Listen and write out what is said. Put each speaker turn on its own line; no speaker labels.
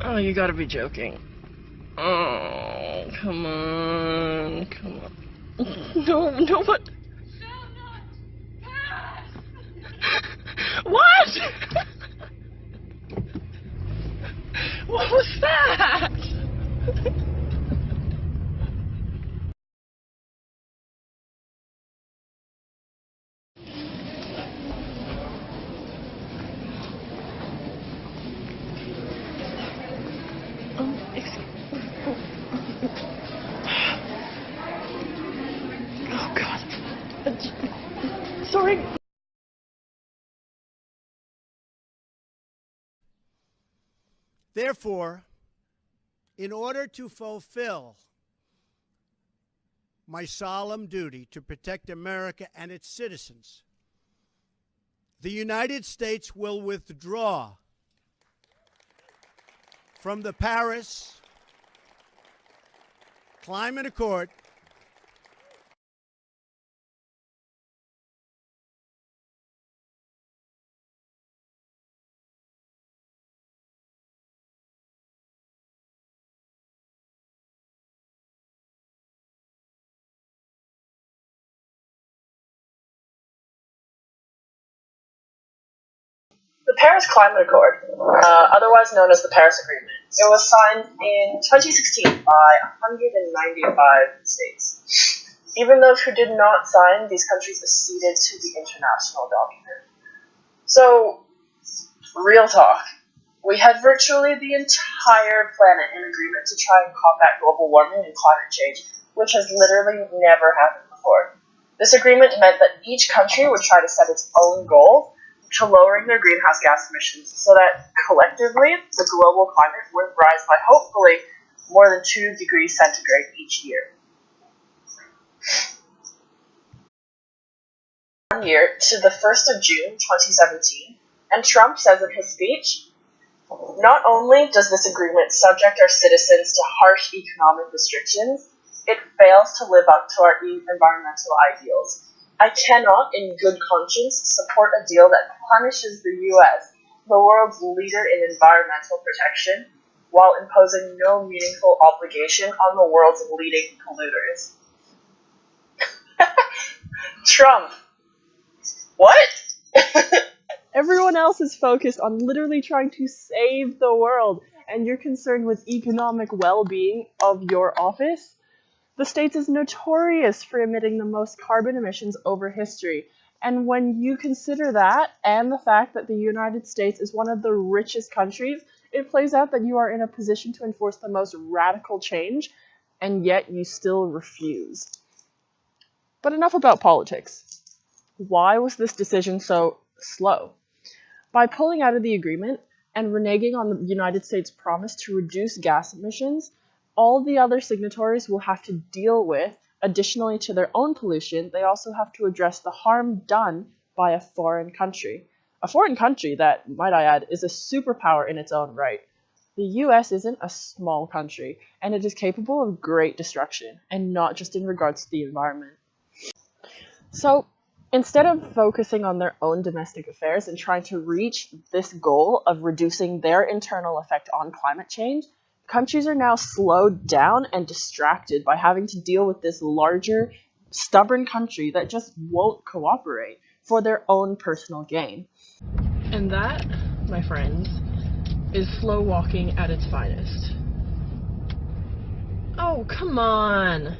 Oh, you gotta be joking. Oh, come on, come on. No, what? What? What was that? Oh, God. Sorry.
Therefore, in order to fulfill my solemn duty to protect America and its citizens, the United States will withdraw from the Paris Climate Accord
The Paris Climate Accord, otherwise known as the Paris Agreement, it was signed in 2016 by 195 states. Even those who did not sign, these countries acceded to the international document. So, real talk. We had virtually the entire planet in agreement to try and combat global warming and climate change, which has literally never happened before. This agreement meant that each country would try to set its own goal to lowering their greenhouse gas emissions so that collectively the global climate would rise by hopefully more than 2 degrees centigrade each year. 1 year to the 1st of June 2017, and Trump says in his speech, "Not only does this agreement subject our citizens to harsh economic restrictions, it fails to live up to our environmental ideals. I cannot, in good conscience, support a deal that punishes the U.S., the world's leader in environmental protection, while imposing no meaningful obligation on the world's leading polluters." Trump. What?
Everyone else is focused on literally trying to save the world, and you're concerned with economic well-being of your office? The States is notorious for emitting the most carbon emissions over history, and when you consider that, and the fact that the United States is one of the richest countries, it plays out that you are in a position to enforce the most radical change, and yet you still refuse. But enough about politics. Why was this decision so slow? By pulling out of the agreement and reneging on the United States' promise to reduce gas emissions, all the other signatories will have to deal with, additionally to their own pollution, they also have to address the harm done by a foreign country. A foreign country that, might I add, is a superpower in its own right. The US isn't a small country, and it is capable of great destruction, and not just in regards to the environment. So, instead of focusing on their own domestic affairs and trying to reach this goal of reducing their internal effect on climate change, countries are now slowed down and distracted by having to deal with this larger, stubborn country that just won't cooperate for their own personal gain. And that, my friends, is slow walking at its finest. Oh, come on!